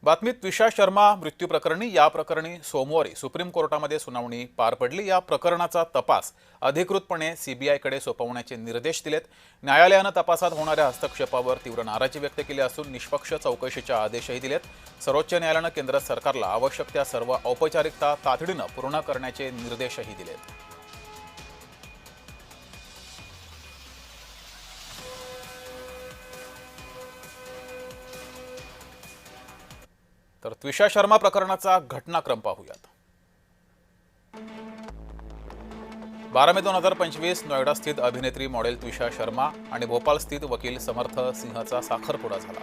बातमीत त्विषा शर्मा मृत्यू प्रकरणी या प्रकरणी सोमवारी सुप्रीम कोर्टामध्ये सुनावणी पार पडली। या प्रकरणाचा तपास अधिकृतपणे सीबीआयकडे सोपवण्याचे निर्देश दिलेत। न्यायालयाने तपासात होणाऱ्या हस्तक्षेपावर तीव्र नाराजी व्यक्त केली असून निष्पक्ष चौकशीचे आदेशही दिलेत। सर्वोच्च न्यायालयाने केंद्र सरकारला आवश्यक त्या सर्व औपचारिकता तातडीने पूर्ण करण्याचे निर्देशही दिलेत। तर त्विषा शर्मा प्रकरणाचा घटनाक्रम पाहूयात। 12 मे 2025 नोएडा स्थित अभिनेत्री मॉडेल त्विषा शर्मा आणि भोपाळ स्थित वकील समर्थ सिंहचा साखरपुडा झाला।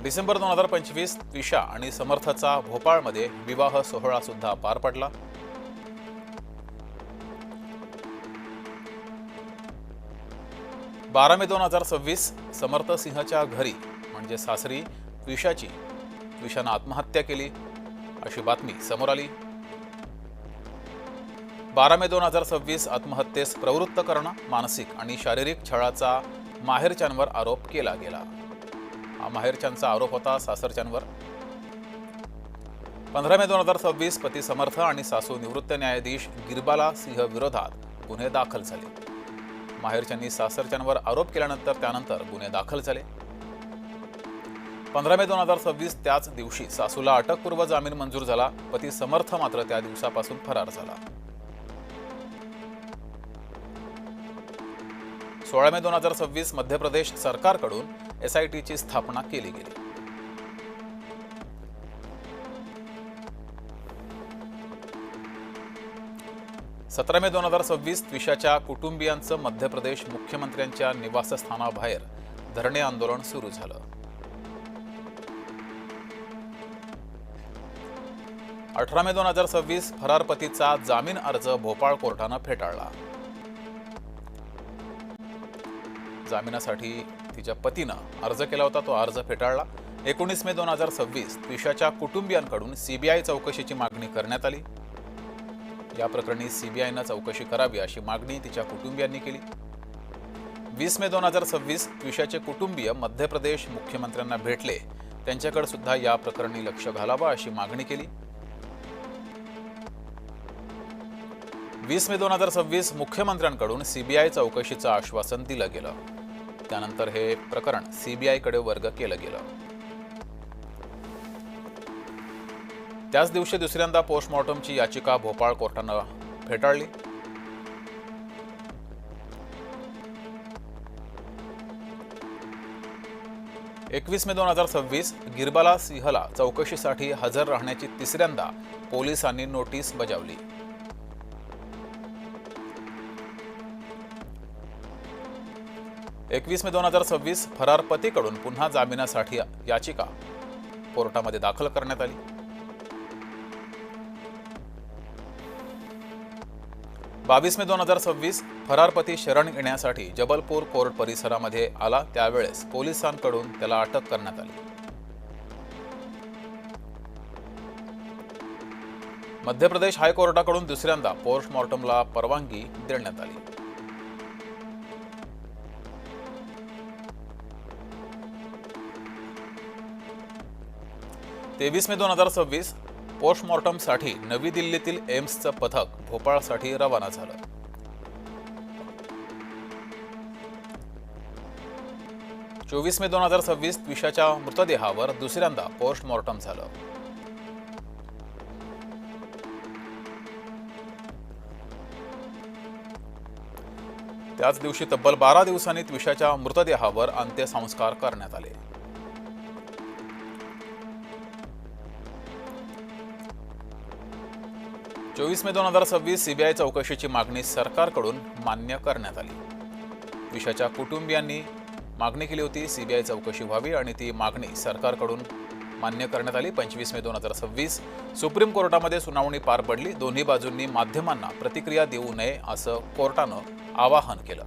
डिसेंबर 2025 त्विषा आणि समर्थचा भोपाळमध्ये विवाह सोहळा सुद्धा पार पडला। 12 मे 2026 समर्थ सिंहच्या घरी म्हणजे सासरी त्विषानं आत्महत्या केली अशी बातमी समोर आली। 12 मे 2026 आत्महत्येस प्रवृत्त करणं, मानसिक आणि शारीरिक छळाचा माहेरच्यांवर आरोप केला गेला। हा माहेरच्यांचा आरोप होता सासरच्यांवर। 15 मे 2026 पती समर्थ आणि सासू निवृत्त न्यायाधीश गिरबाला सिंह विरोधात गुन्हे दाखल झाले। माहेरच्यांनी सासरच्यांवर आरोप केल्यानंतर त्यानंतर गुन्हे दाखल झाले। 15 मे 2026 त्याच दिवशी सासूला अटकपूर्व जामीन मंजूर झाला। पती समर्थ मात्र त्या दिवसापासून फरार झाला। 16 मे 2026 मध्य प्रदेश सरकारकडून एसआयटीची स्थापना केली गेली। सतरा मे 2026 त्विषाच्या कुटुंबियांचं मध्य प्रदेश मुख्यमंत्र्यांच्या निवासस्थानाबाहेर धरणे आंदोलन सुरू झालं। 18 मे 2026 फरार पतीचा जामीन अर्ज भोपाळ कोर्टानं फेटाळला। जामिनासाठी तिच्या पतीनं अर्ज केला होता, तो अर्ज फेटाळला। 19 मे 2026 त्विषाच्या कुटुंबियांकडून सीबीआय चौकशीची मागणी करण्यात आली। या प्रकरणी सीबीआयने चौकशी करावी अशी मागणी तिच्या कुटुंबियांनी केली। 20 मे 2026 त्विषाचे कुटुंबीय मध्य प्रदेश मुख्यमंत्र्यांना भेटले, त्यांच्याकडे सुद्धा या प्रकरणी लक्ष घालावं अशी मागणी केली। 20 मे 2026 मुख्यमंत्र्यांकडून सीबीआय चौकशीचं आश्वासन दिलं गेलं। त्यानंतर हे प्रकरण सीबीआयकडे वर्ग केलं गेलं। त्याच दिवशी दुसऱ्यांदा पोस्टमॉर्टमची याचिका भोपाळ कोर्टानं फेटाळली। एकवीस मे 2026 गिरबाला सिंहला चौकशीसाठी हजर राहण्याची तिसऱ्यांदा पोलिसांनी नोटीस बजावली। एकवीस मे 2026 फरार पतीकडून पुन्हा जामिनासाठी याचिका कोर्टामध्ये दाखल करण्यात आली। 22 मे 2026 फरार पती शरण येण्यासाठी जबलपूर कोर्ट परिसरामध्ये आला, त्यावेळेस पोलिसांकडून त्याला अटक करण्यात आली। मध्य प्रदेश हायकोर्टाकडून दुसऱ्यांदा पोस्टमॉर्टमला परवानगी देण्यात आली। तेवीस मे 2026 पोस्टमॉर्टमसाठी नवी दिल्लीतील एम्सचं पथक भोपाळसाठी रवाना झालं। चोवीस मे 2026 त्विषाच्या मृतदेहावर दुसऱ्यांदा पोस्टमॉर्टम झालं। त्याच दिवशी तब्बल 12 दिवसांनी त्विषाच्या मृतदेहावर अंत्यसंस्कार करण्यात आले। 24 मे 2026 सीबीआय चौकशीची मागणी सरकारकडून मान्य करण्यात आली। त्विषाच्या कुटुंबियांनी मागणी केली होती सीबीआय चौकशी व्हावी आणि ती मागणी सरकारकडून मान्य करण्यात आली। 25 मे 2026 सुप्रीम कोर्टामध्ये सुनावणी पार पडली। दोन्ही बाजूंनी माध्यमांना प्रतिक्रिया देऊ नये असं कोर्टानं आवाहन केलं।